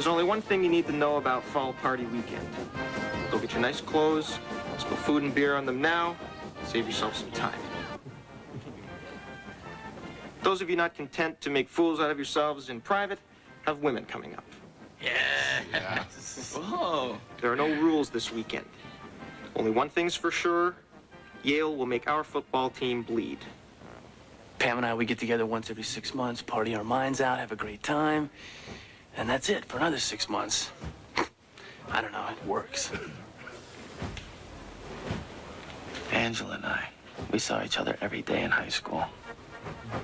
only one thing you need to know about fall party weekend. Go get your nice clothes, spill food and beer on them now, save yourself some time. Those of you not content to make fools out of yourselves in private, have women coming up. Yeah. Whoa. There are no rules this weekend. Only one thing's for sure, Yale will make our football team bleed. Pam and I, we get together once every 6 months, party our minds out, have a great time, and that's it for another 6 months. I don't know, it works. Angela and I, we saw each other every day in high school.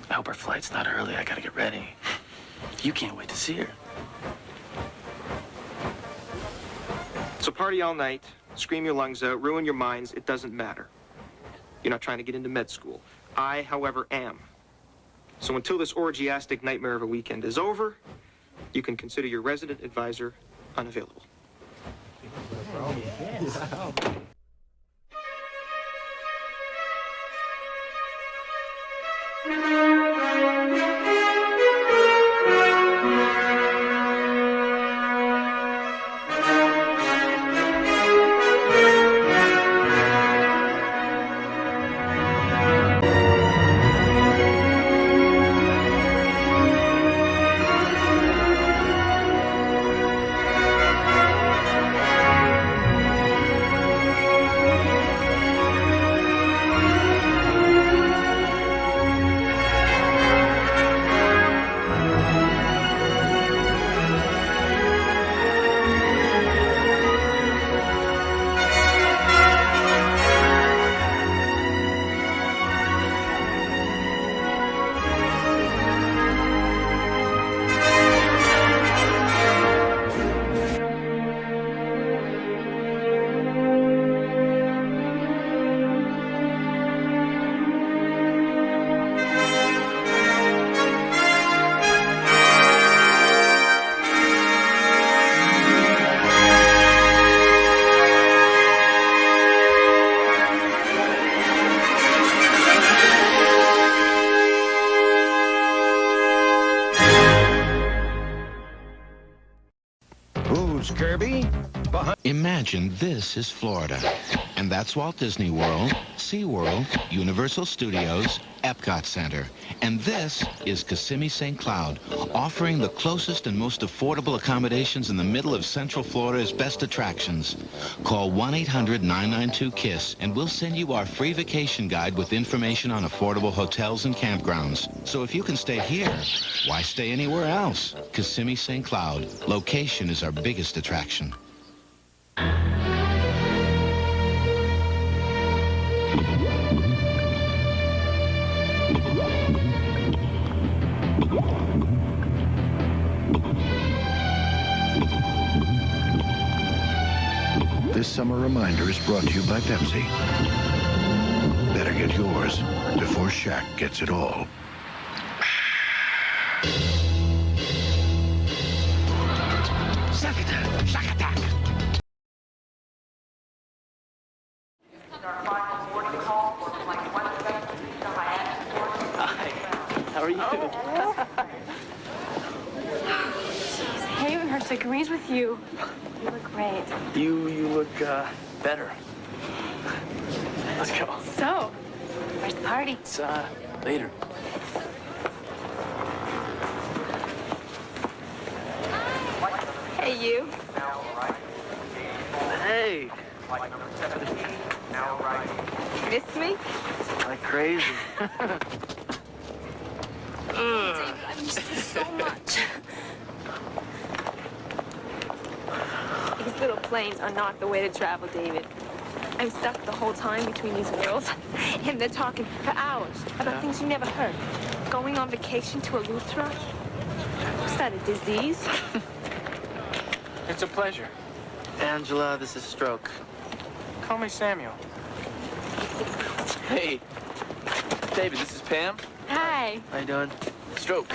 I hope her flight's not early. I gotta get ready. You can't wait to see her. So party all night, scream your lungs out, ruin your minds, it doesn't matter. You're not trying to get into med school. I, however, am. So until this orgiastic nightmare of a weekend is over, you can consider your resident advisor unavailable. Kirby. Imagine this is Florida, and that's Walt Disney World, SeaWorld, Universal Studios, Epcot Center. And this is Kissimmee St. Cloud, offering the closest and most affordable accommodations in the middle of Central Florida's best attractions. Call 1-800-992-KISS, and we'll send you our free vacation guide with information on affordable hotels and campgrounds. So if you can stay here, why stay anywhere else? Kissimmee St. Cloud. Location is our biggest attraction. This summer reminder is brought to you by Pepsi. Better get yours before Shaq gets it all. Shack attack! Hi, how are you? Hey, I rehearsed agrees with you. You look great. You look, better. Let's go. So, where's the party? It's, later. Hey, you. Hey! Miss me? Like crazy. David, I missed you so much. These little planes are not the way to travel, David. I'm stuck the whole time between these girls, and they're talking for hours about things you never heard. Going on vacation to Eleuthera? Was that a disease? It's a pleasure. Angela, this is Stroke. Call me Samuel. Hey. David, this is Pam. Hi. How you doing? Stroke.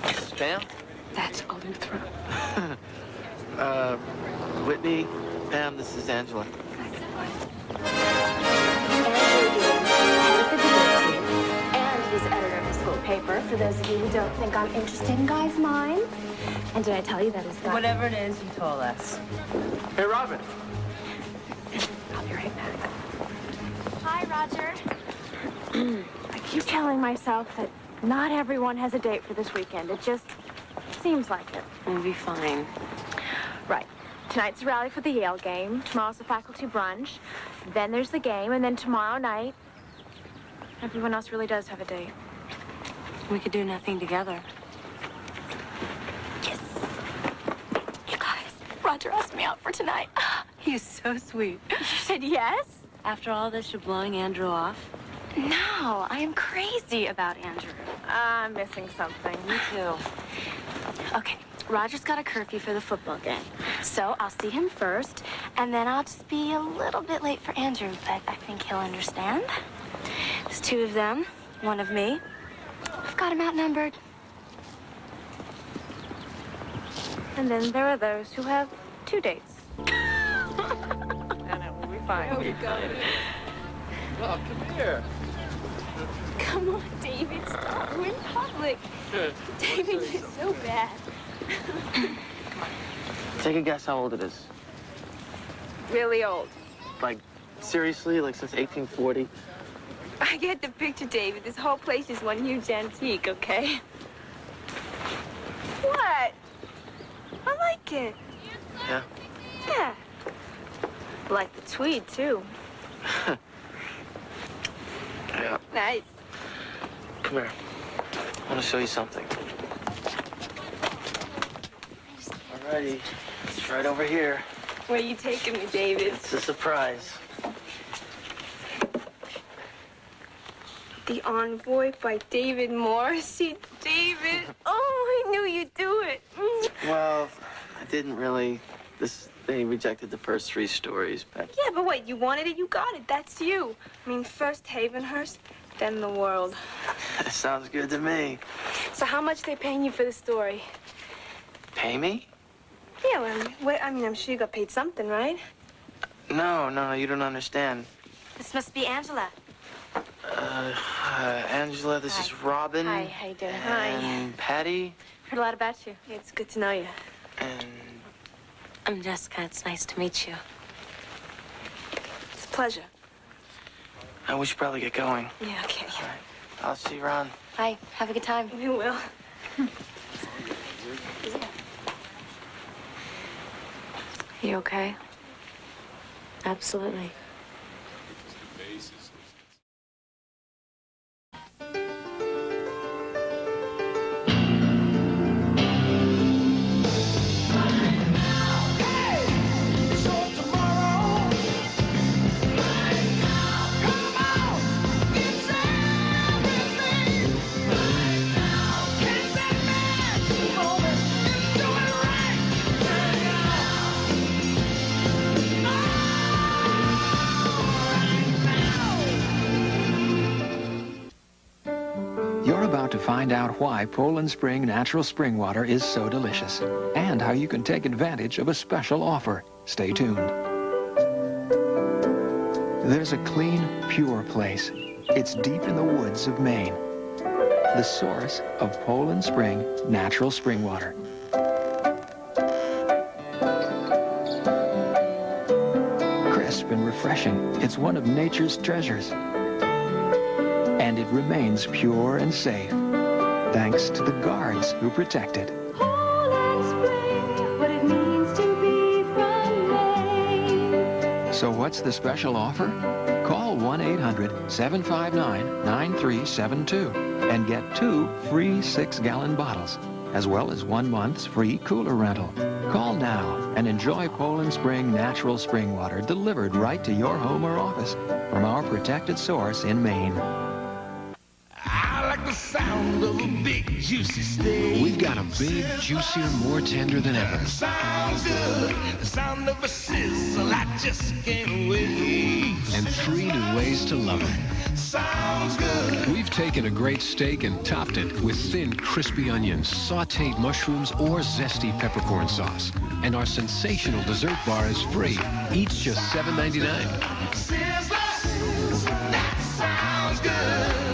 This is Pam. That's Eleuthera. Whitney. Pam, this is Angela. And he's editor of the school paper, for those of you who don't think I'm interested in guys' minds. And did I tell you that it's not? Whatever it is, you told us. Hey, Robin. I'll be right back. Hi, Roger. I keep telling myself that not everyone has a date for this weekend. It just seems like it. We'll be fine. Right. Tonight's the rally for the Yale game. Tomorrow's the faculty brunch. Then there's the game, and then tomorrow night, everyone else really does have a date. We could do nothing together. Yes. You guys, Roger asked me out for tonight. He's so sweet. You said yes? After all this, you're blowing Andrew off? No, I am crazy about Andrew. I'm missing something. Me too. Okay, Roger's got a curfew for the football game. So I'll see him first, and then I'll just be a little bit late for Andrew, but I think he'll understand. There's two of them, one of me. I've got him outnumbered. And then there are those who have two dates. I know, we'll be fine. We'll be fine. Well, come here. Come on, David, stop. We're in public. David, you're so bad. Take a guess how old it is. Really old. Like, seriously? Like since 1840? I get the picture, David. This whole place is one huge antique, okay? What? I like it. Yeah? Yeah. I like the tweed, too. Yeah. Nice. Come here. I want to show you something. Alrighty. It's right over here. Where are you taking me, David? It's a surprise. The Envoy by David Morrissey. David, oh, I knew you'd do it. Well, I didn't really. They rejected the first 3 stories, but... Yeah, but wait, you wanted it, you got it. That's you. I mean, first Havenhurst, then the world. Sounds good to me. So how much they paying you for the story? Pay me? Yeah, well, I'm sure you got paid something, right? No, you don't understand. This must be Angela. Angela, this is Robin. Hi, how you doing? And Patty. Heard a lot about you. It's good to know you. And... I'm Jessica. It's nice to meet you. It's a pleasure. we should probably get going. Yeah, okay. All right. I'll see you around. Bye. Have a good time. We will. You okay? Absolutely. You're about to find out why Poland Spring natural spring water is so delicious and how you can take advantage of a special offer. Stay tuned. There's a clean, pure place. It's deep in the woods of Maine. The source of Poland Spring natural spring water. Crisp and refreshing, it's one of nature's treasures. And it remains pure and safe, thanks to the guards who protect it. Poland Spring, what it means to be from Maine. So what's the special offer? Call 1-800-759-9372 and get 2 free 6-gallon bottles, as well as 1 month's free cooler rental. Call now and enjoy Poland Spring natural spring water delivered right to your home or office from our protected source in Maine. Sound of a big juicy steak. We've got a big, juicier, more tender than ever. Sounds good. The sound of a sizzle. I just can't wait. And 3 new ways to love it. Sounds good. We've taken a great steak and topped it with thin, crispy onions, sautéed mushrooms, or zesty peppercorn sauce. And our sensational dessert bar is free, each just $7.99. Sizzler. That sounds good.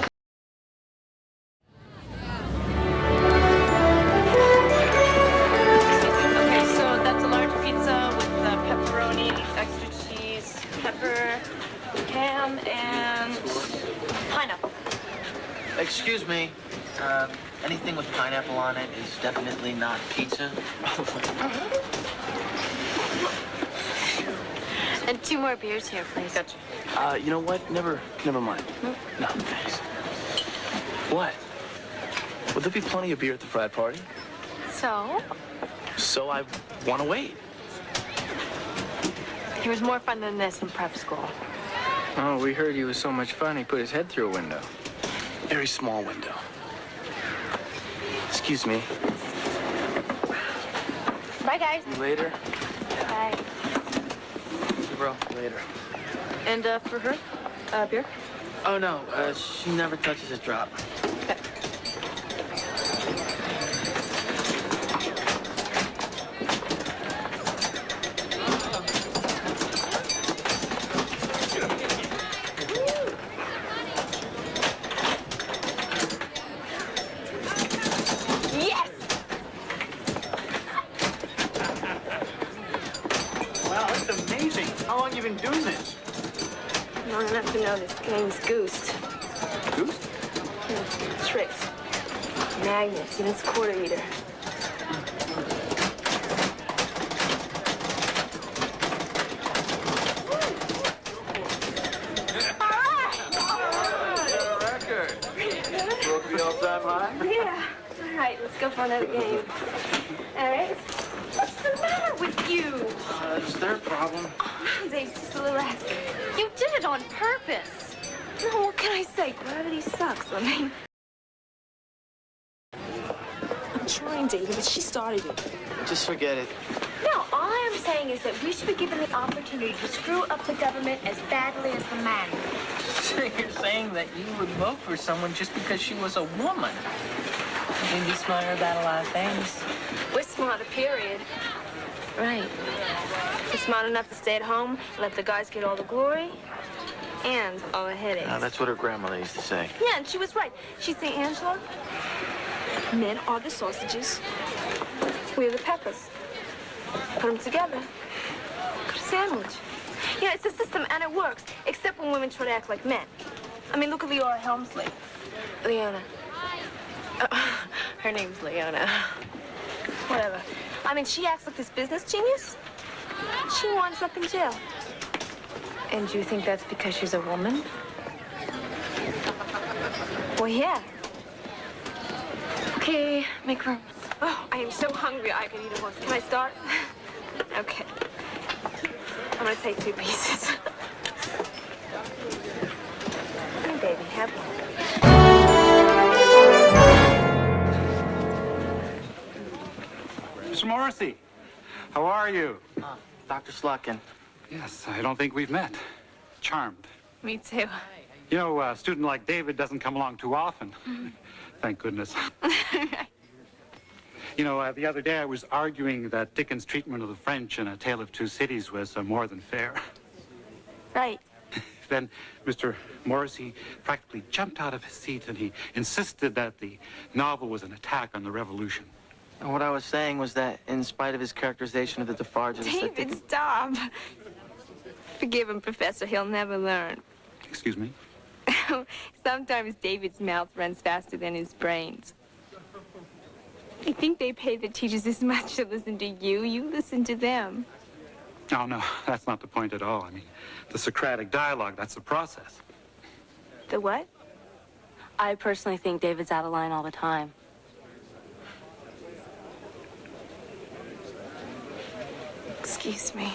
and pineapple. Excuse me. Anything with pineapple on it is definitely not pizza. And 2 more beers here, please. Gotcha. You know what? Never mind. Nope. No, thanks. What? Will there be plenty of beer at the frat party? So? So I want to wait. He was more fun than this in prep school. Oh, we heard he was so much fun he put his head through a window. Very small window. Excuse me. Bye, guys. See you later. Bye. See you, bro. Later. And for her, beer? Oh, no. She never touches a drop. Okay. Yes! Wow, that's amazing. How long you been doing this? Long enough to know this game's goosed. Goose? Tricks. Magnets, even this quarter eater. Record. Broke the all-time high? Yeah. All right, let's go for another game. All right. What's the matter with you? It's their problem. Dave's just a little acid. You did it on purpose. No, what can I say? Gravity sucks. I mean, I'm trying, David, but she started it. Just forget it. No, all I am saying is that we should be given the opportunity to screw up the government as badly as the man. So you're saying that you would vote for someone just because she was a woman? You'd be smarter about a lot of things. We're smarter, period. Right. We're smart enough to stay at home, let the guys get all the glory, and all the headaches. That's what her grandmother used to say. Yeah, and she was right. She'd say, Angela, men are the sausages. We're the peppers. Put them together. Got a sandwich. Yeah, it's a system, and it works, except when women try to act like men. I mean, look at Leora Helmsley. Leona. Her name's Leona. Whatever. I mean, she acts like this business genius. She winds up in jail. And you think that's because she's a woman? Well, yeah. Okay, make room. Oh, I am so hungry I could eat a horse. Can I start? Okay. I'm gonna take 2 pieces. Hey, baby, have one. Mr. Morrissey, how are you? Dr. Slotkin. Yes, I don't think we've met. Charmed. Me too. You know, a student like David doesn't come along too often. Thank goodness. You know, the other day I was arguing that Dickens' treatment of the French in A Tale of Two Cities was more than fair. Right. Then Mr. Morrissey practically jumped out of his seat and he insisted that the novel was an attack on the revolution. And what I was saying was that in spite of his characterization of the Defarges... David, stop. Forgive him, Professor. He'll never learn. Excuse me? Sometimes David's mouth runs faster than his brains. I think they pay the teachers as much to listen to you. You listen to them. Oh, no, that's not the point at all. I mean, the Socratic dialogue, that's the process. The what? I personally think David's out of line all the time. Excuse me.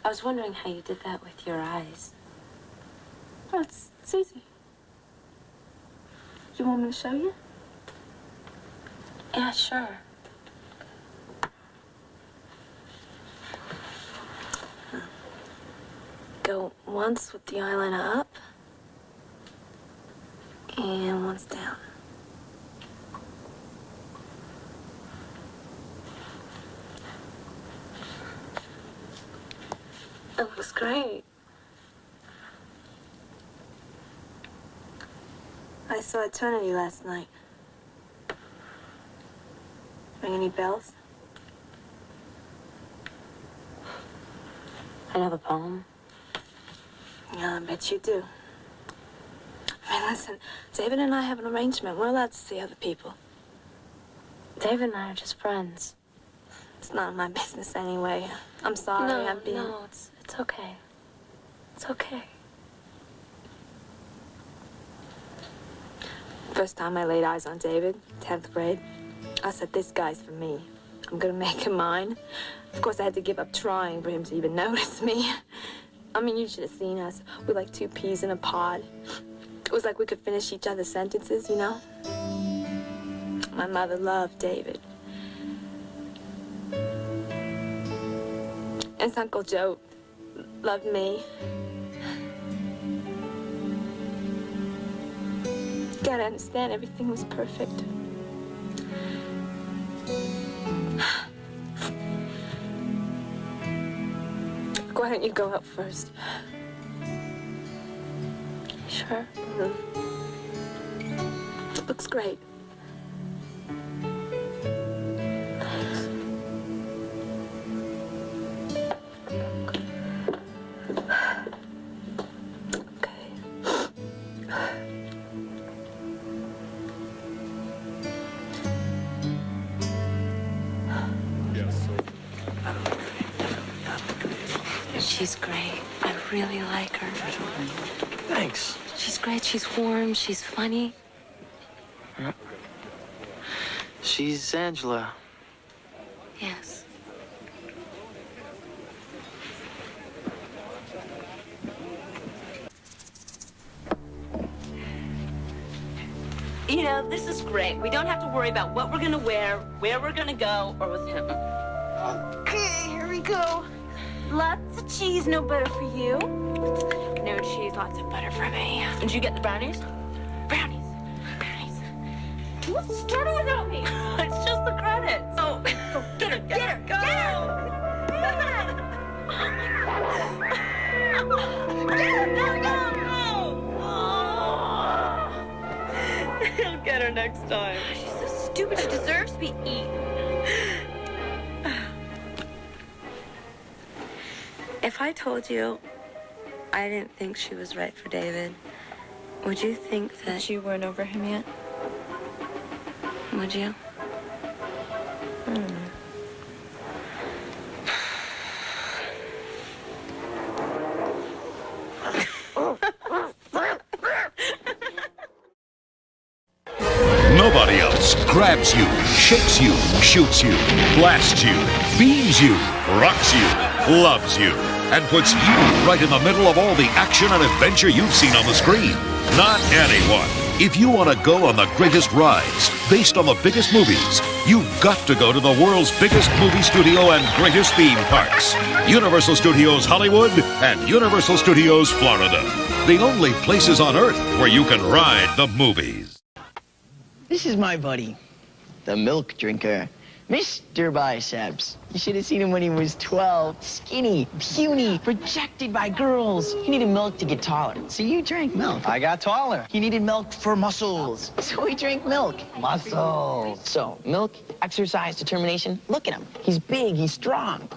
I was wondering how you did that with your eyes. Oh, it's easy. You want me to show you? Yeah, sure. Go once with the eyeliner up. And one's down. It looks great. I saw Eternity last night. Ring any bells? Another poem? Yeah, I bet you do. I mean, listen, David and I have an arrangement. We're allowed to see other people. David and I are just friends. It's none of my business anyway. I'm sorry, I'm being... No, it's okay. It's okay. First time I laid eyes on David, 10th grade, I said, this guy's for me. I'm gonna make him mine. Of course, I had to give up trying for him to even notice me. I mean, you should have seen us. We're like two peas in a pod. It was like we could finish each other's sentences, you know? My mother loved David. And his Uncle Joe loved me. You gotta understand, everything was perfect. Why don't you go out first? Sure. It looks great. Thanks. She's great. I really like her. Thanks. She's great. She's warm. She's funny. She's Angela. Yes. You know, this is great. We don't have to worry about what we're gonna wear, where we're gonna go, or with him. Okay, here we go. Lots of cheese, no butter for you. No cheese, lots of butter for me. Did you get the brownies? Brownies. Brownies. What's starting without me? It's just the credits. Oh, go get her, get her, go! Get her! He'll get her next time. She's so stupid. She deserves to be eaten. If I told you I didn't think she was right for David, would you think that you weren't over him yet? Would you? Nobody else grabs you, shakes you, shoots you, blasts you, beams you, rocks you, loves you, and puts you right in the middle of all the action and adventure you've seen on the screen. Not anyone. If you want to go on the greatest rides, based on the biggest movies, you've got to go to the world's biggest movie studio and greatest theme parks. Universal Studios Hollywood and Universal Studios Florida. The only places on Earth where you can ride the movies. This is my buddy, the milk drinker, Mr. Biceps. You should have seen him when he was 12. Skinny, puny, rejected by girls. He needed milk to get taller. So you drank milk. I got taller. He needed milk for muscles. So he drank milk. Muscles. So, milk, exercise, determination. Look at him. He's big, he's strong.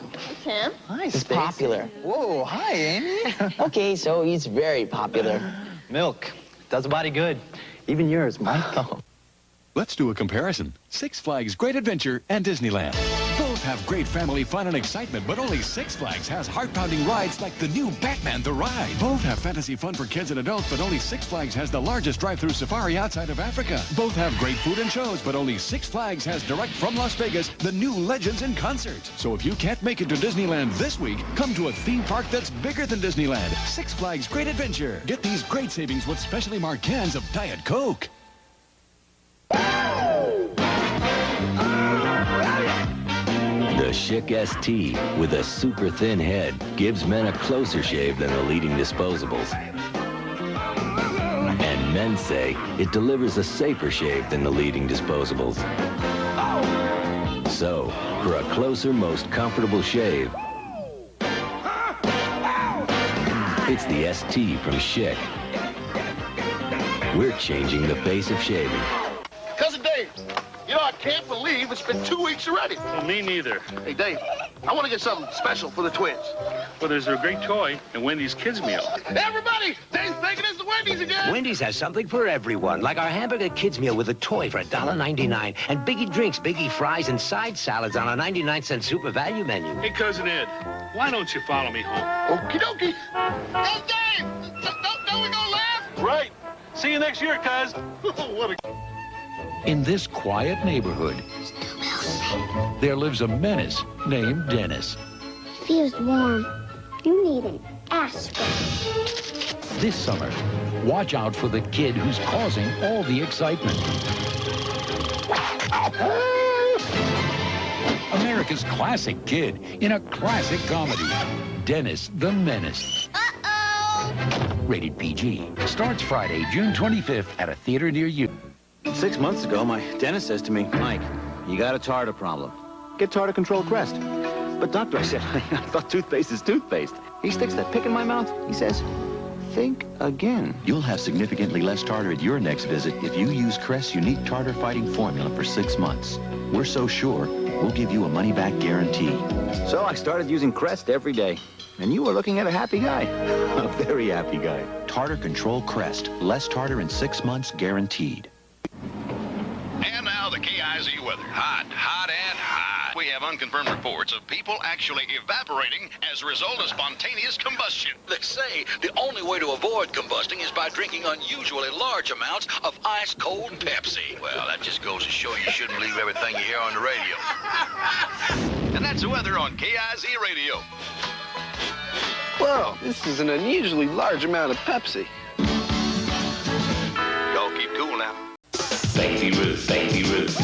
Tim? Hi, He's Stacey. popular. Whoa, hi, Amy. Okay, so he's very popular. Milk. Does the body good. Even yours, Mike. Let's do a comparison. Six Flags Great Adventure and Disneyland. Both have great family fun and excitement, but only Six Flags has heart-pounding rides like the new Batman the Ride. Both have fantasy fun for kids and adults, but only Six Flags has the largest drive-through safari outside of Africa. Both have great food and shows, but only Six Flags has direct from Las Vegas the new Legends in Concert. So if you can't make it to Disneyland this week, come to a theme park that's bigger than Disneyland. Six Flags Great Adventure. Get these great savings with specially marked cans of Diet Coke. The Schick ST with a super thin head gives men a closer shave than the leading disposables. And Men say it delivers a safer shave than the leading disposables. So, for a closer, most comfortable shave, it's the ST from Schick. We're changing the face of shaving. Cousin Dave, you know, I can't believe it's been 2 weeks already. Well, me neither. Hey, Dave, I want to get something special for the twins. Well, there's a great toy in Wendy's Kids Meal. Everybody, Dave's taking us to Wendy's again. Wendy's has something for everyone, like our hamburger kids meal with a toy for $1.99, and Biggie drinks, Biggie fries, and side salads on our 99-cent super value menu. Hey, Cousin Ed, why don't you follow me home? Okie dokie. Hey, Dave, don't we go laugh? Right. See you next year, cuz. What a... In this quiet neighborhood, there lives a menace named Dennis. Feels warm. You need an aspirin. This summer, watch out for the kid who's causing all the excitement. America's classic kid in a classic comedy, Dennis the Menace. Rated PG. Starts Friday, June 25th at a theater near you. 6 months ago, my dentist says to me, Mike, you got a tartar problem. Get Tartar Control Crest. But doctor, I said, I thought toothpaste is toothpaste. He sticks that pick in my mouth. He says, think again. You'll have significantly less tartar at your next visit if you use Crest's unique tartar-fighting formula for 6 months. We're so sure, we'll give you a money-back guarantee. So I started using Crest every day. And you were looking at a happy guy. A very happy guy. Tartar Control Crest. Less tartar in 6 months guaranteed. And now the KIZ weather. Hot, hot, and hot. We have unconfirmed reports of people actually evaporating as a result of spontaneous combustion. They say the only way to avoid combusting is by drinking unusually large amounts of ice-cold Pepsi. Well, that just goes to show you shouldn't believe everything you hear on the radio. And that's the weather on KIZ Radio. Well, this is an unusually large amount of Pepsi. Y'all keep cool now. Baby Ruth, Baby Ruth.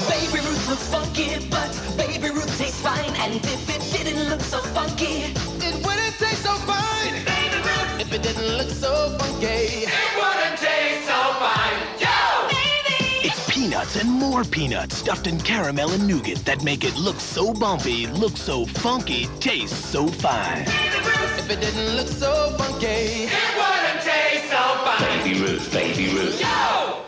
Baby Ruth looks funky, but Baby Ruth tastes fine. And if it didn't look so funky, It wouldn't taste so fine. Baby Ruth, If it didn't look so funky, it wouldn't taste so fine. Yo, baby! It's peanuts and more peanuts stuffed in caramel and nougat that make it look so bumpy, look so funky, taste so fine. if it didn't look so funky, It wouldn't taste so fine. Baby Ruth, Baby Ruth. Yo!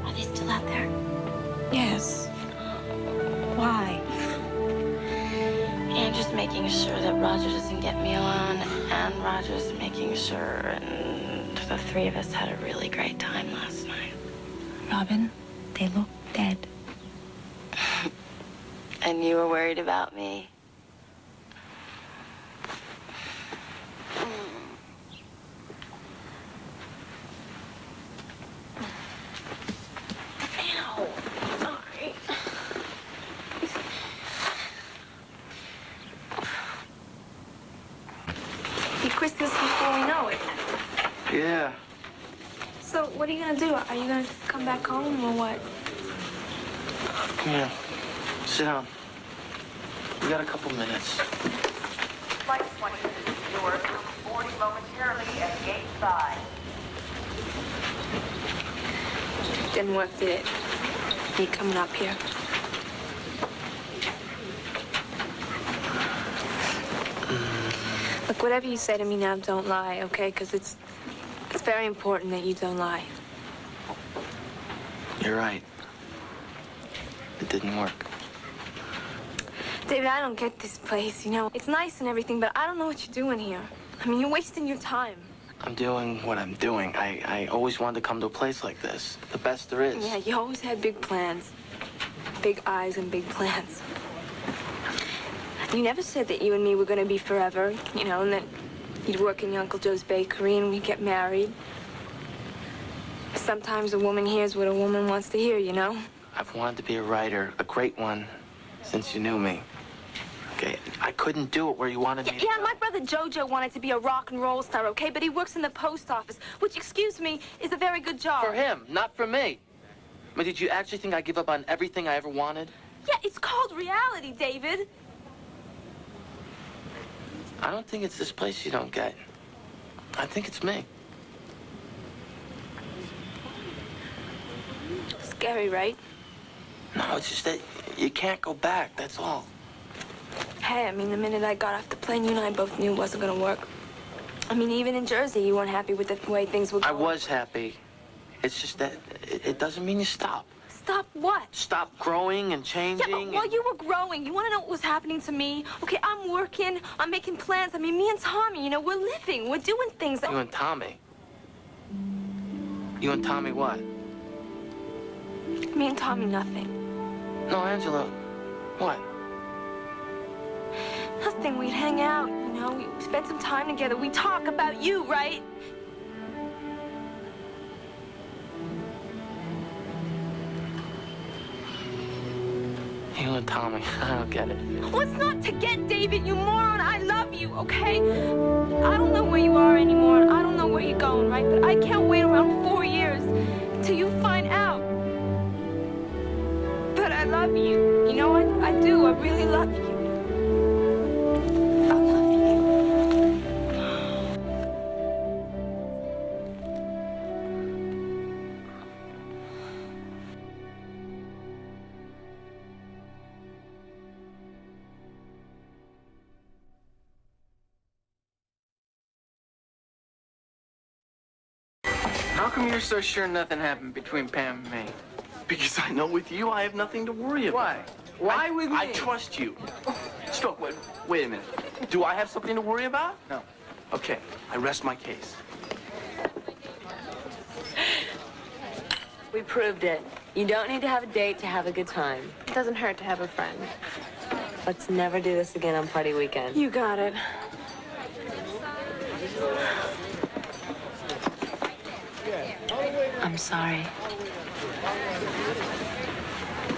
Are they still out there? Yes. Why? Yeah, just making sure that Roger doesn't get me alone, and Roger's making sure, and the three of us had a really great time last night. Robin, they look dead. And you were worried about me? Ow. Sorry. Be Christmas before we know it. Yeah. So what are you gonna do? Are you gonna come back home or what? Come here. Sit down. We got a couple minutes. Flight 20 yours will board momentarily at gate 5. Didn't work, did it? You coming up here? Look, whatever you say to me now, don't lie, okay? Because it's very important that you don't lie. You're right. It didn't work. David, I don't get this place, you know. It's nice and everything, but I don't know what you're doing here. I mean, you're wasting your time. I'm doing what I'm doing. I always wanted to come to a place like this. The best there is. Yeah, you always had big plans. Big eyes and big plans. You never said that you and me were going to be forever, you know, and that you'd work in your Uncle Joe's bakery and we'd get married. Sometimes a woman hears what a woman wants to hear, you know? I've wanted to be a writer, a great one, since you knew me. Okay, I couldn't do it where you wanted me to. Yeah, my brother Jojo wanted to be a rock and roll star, okay? But he works in the post office, which, excuse me, is a very good job. For him, not for me. But did you actually think I'd give up on everything I ever wanted? Yeah, it's called reality, David. I don't think it's this place you don't get. I think it's me. Scary, right? No, it's just that you can't go back, that's all. Hey, I mean, the minute I got off the plane, you and I both knew it wasn't gonna work. I mean, even in Jersey, you weren't happy with the way things were going. I was happy. It's just that it doesn't mean you stop. Stop what? Stop growing and changing. Yeah, but while you were growing, you want to know what was happening to me? Okay, I'm working, I'm making plans. I mean, me and Tommy, you know, we're living, we're doing things. You and Tommy? You and Tommy what? Me and Tommy, nothing. No, Angela, what? Nothing. We'd hang out, you know, we spend some time together. We talk about you, right? You and Tommy, I don't get it. What's not to get, David, you moron? I love you, okay? I don't know where you are anymore. I don't know where you're going, right? But I can't wait around 4 years till you find out. But I love you. You know, I do. I really love you. I love you. How come you're so sure nothing happened between Pam and me? Because I know with you I have nothing to worry about. Why? Why with me? I trust you. Stop, wait a minute. Do I have something to worry about? No. Okay, I rest my case. We proved it. You don't need to have a date to have a good time. It doesn't hurt to have a friend. Let's never do this again on party weekend. You got it. I'm sorry.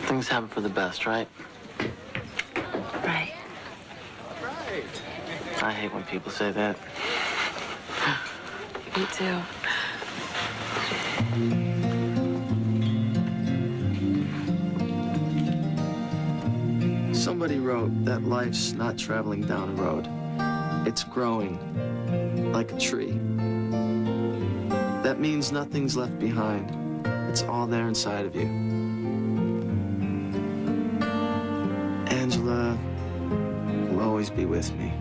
Things happen for the best, right? Right. I hate when people say that. Me too. Somebody wrote that life's not traveling down a road. It's growing like a tree. That means nothing's left behind. It's all there inside of you. Angela will always be with me.